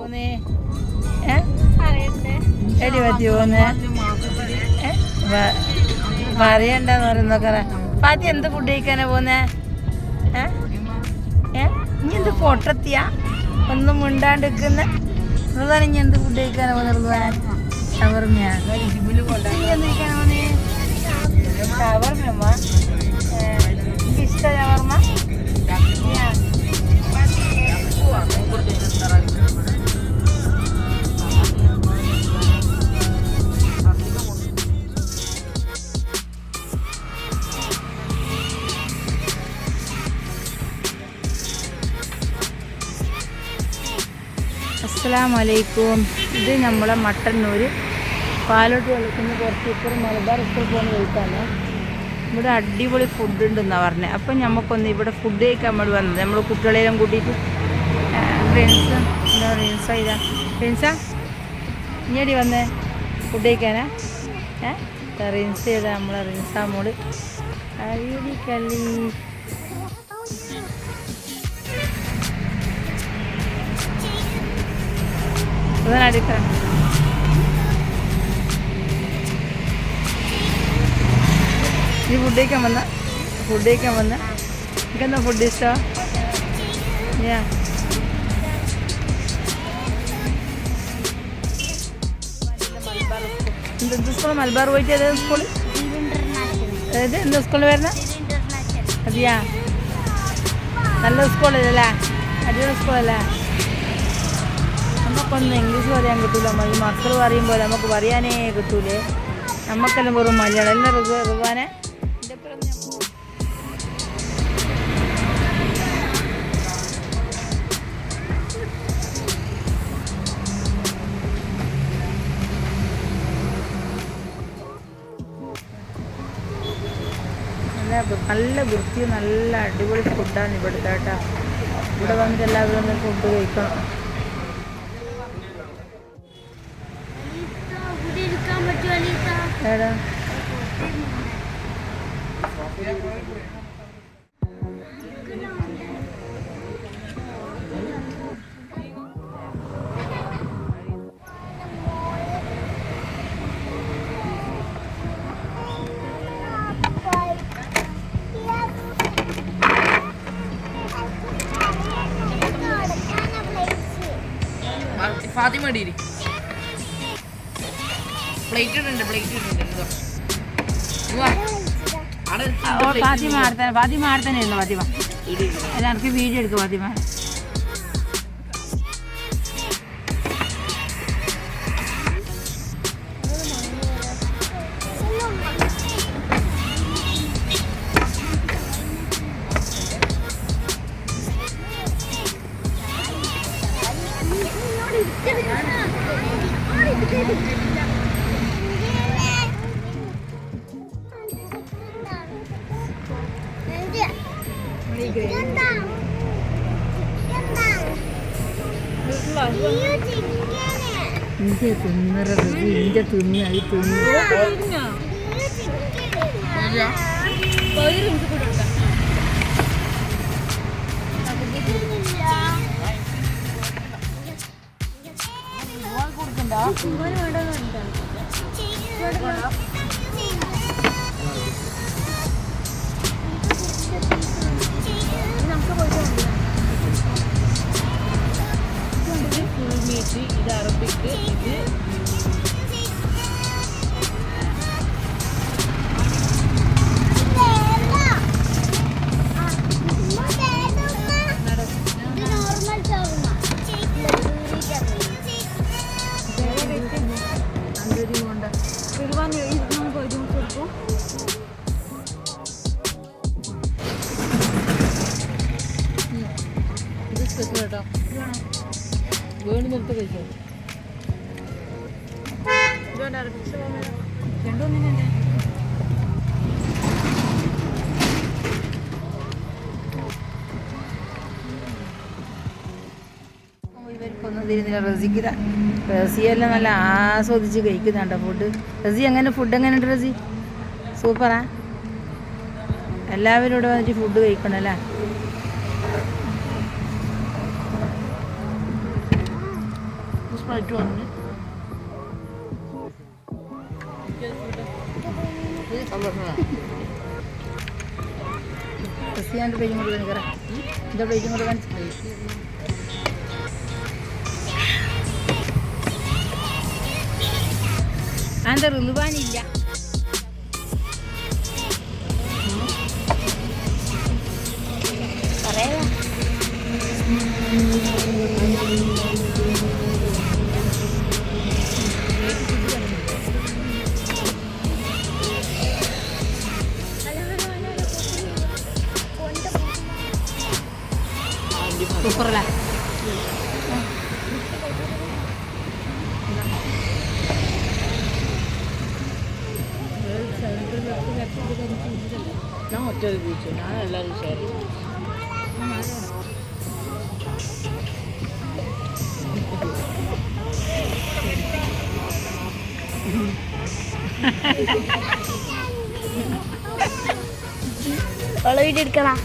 പോന്നേ എടി പറ്റി പോന്നേ പറയണ്ടെന്ന് പറയുന്നൊക്കെ പാത്തി എന്ത് ഫുഡ് കഴിക്കാനാ പോന്നേ ഇനി എന്ത് പൊട്ടത്തിയാ ഒന്നും മിണ്ടാണ്ട് നിൽക്കുന്ന അതാണ് ഇനി എന്ത് ഫുഡ് കഴിക്കാനാ പോന്നെ ഷവർമ്മ ഷവർമ്മ എനിക്ക് ഇഷ്ട ഷവർമ്മ അസ്സലാമലൈക്കും. ഇത് നമ്മളെ മട്ടന്നൂർ പാലോട്ട് കളിക്കുന്ന കുറച്ച് ഇപ്പുറം മലബാർ സ്കൂൾ പോകുന്ന വഴിക്കാണ്. ഇവിടെ അടിപൊളി ഫുഡ് ഉണ്ടെന്നാണ് പറഞ്ഞത്. അപ്പം നമുക്കൊന്ന് ഇവിടെ ഫുഡ് കഴിക്കാൻ വേണ്ടി വന്നത് നമ്മൾ കുട്ടികളെല്ലാം കൂട്ടിയിട്ട് ഫ്രണ്ട്സ് എന്താ റിൻസാ ഇതാ റിൻസാ ഇങ്ങോട്ട് വന്നേ ഫുഡ് കഴിക്കാനാ റിൻസ് ചെയ്താ നമ്മളെ റിൻസാ മോള് അഴിയടി കളി അടിക്കണം. നീ ഫുഡ് കഴിക്കാൻ വന്ന എനിക്കെന്താ ഫുഡ് ഇഷ്ടം? എന്ത് സ്കൂൾ മലബാർ പോയിട്ട് ഏത് സ്കൂള് അതായത് എന്ത് സ്കൂളിൽ വരുന്ന അതെയാ നല്ല സ്കൂളല്ലേ അടിപൊളി സ്കൂളല്ലേ? നമുക്കൊന്നും ഇംഗ്ലീഷ് പറയാൻ കിട്ടൂല. ഈ മക്കൾ പറയുമ്പോൾ നമുക്ക് പറയാനേ കിട്ടൂലേ. നമുക്കെല്ലാം വെറും മലയാളം എല്ലാം റുവാനെ നല്ല വൃത്തിയും നല്ല അടിപൊളി ഫുഡാണ് ഇവിടുത്തെ കേട്ടോ. ഇവിടെ വന്നിട്ട് എല്ലാവരും ഒന്ന് ഫുഡ് കഴിക്കണം. ഏടാ ഫാത്തിമ പ്ലേറ്റ് ഇടുന്നുണ്ട് ഫാത്തിമ ആടത്തന്നെ ഇരുന്നു. ഫാത്തിമ അല്ല എനിക്ക് വീഡിയോ എടുക്കും. ഫാത്തിമ ഇഞ്ച തിന്നറ ഇഞ്ച തിന്ന് അത് തിന്ന് ഇത് അറബിക്ക് ഇത് ഇത് സ്പെഷ്യൽ കേട്ടോ. വേണ്ടി നിർത്തി കഴിച്ചോ. രണ്ടൊന്നിനെ ഇവർക്കൊന്നും തിരുന്നില്ല. റസിയെല്ലാം നല്ല ആസ്വദിച്ച് കഴിക്കുന്നുണ്ടോ ഫുഡ്? റസി ഫുഡ് എങ്ങനെയുണ്ട് റസി? സൂപ്പറാ. എല്ലാവരും ഇവിടെ വന്നിട്ട് ഫുഡ് കഴിക്കണം അല്ലേ? ഫ്ലൈറ്റ് വന്ന് ക്രിസ്ത്യാൻ്റെ പേരും കൊണ്ട് കാണിക്കറ എന്താ പ്ലേറ്റും കൊണ്ട് കാണിച്ചു അതെന്താ റിലുവാനില്ല പറയാ സൂപ്പറല്ലേ ഞാൻ ഒറ്റ ചോദിച്ചു ഞാൻ എല്ലാവരും ഷെയർ ചെയ്തു എടുക്കണം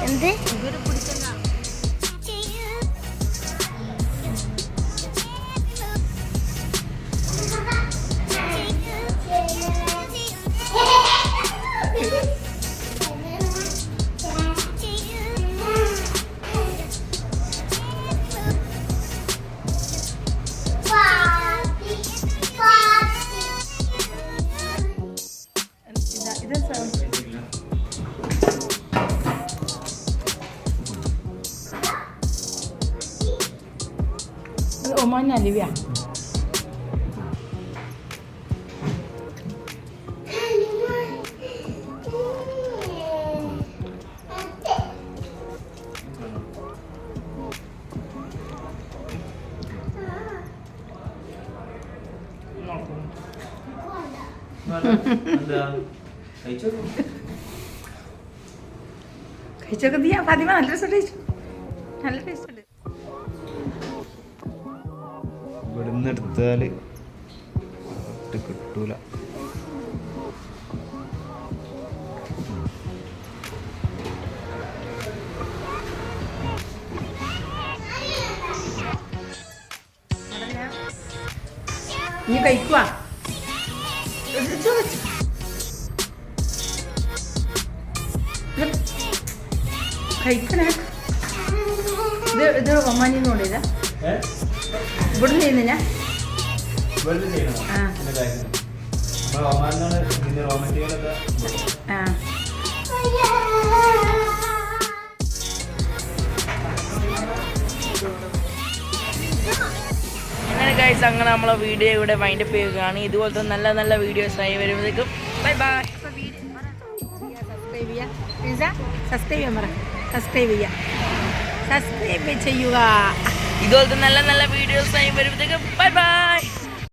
എന്ത് Oman Olivia. കഴിച്ചൊക്കെ നീ ഫാത്തിമ നല്ല രസം കഴിച്ചു നല്ല ടേസ്റ്റ് ഉണ്ട് ഇവിടുന്ന് എടുത്താൽ കിട്ടൂല നീ കഴിക്കുവാ കഴിക്കണേ ഇത് ഒമാനിന്ന് കൊണ്ടില്ല ഇവിടുന്ന് ചെയ്യുന്നില്ല അങ്ങനെ ഗൈസ് അങ്ങനെ നമ്മളെ വീഡിയോ ഇവിടെ വൈൻഡപ്പ് ചെയ്യുകയാണ് ഇതുപോലത്തെ നല്ല നല്ല വീഡിയോസ് ആയി വരുമ്പോഴേക്കും ബൈ ബൈ സബ്സ്ക്രൈബ് ചെയ്യുക ഇതുപോലത്തെ നല്ല നല്ല വീഡിയോസ് ആയി വരുമ്പോഴേക്കും ബൈ ബൈ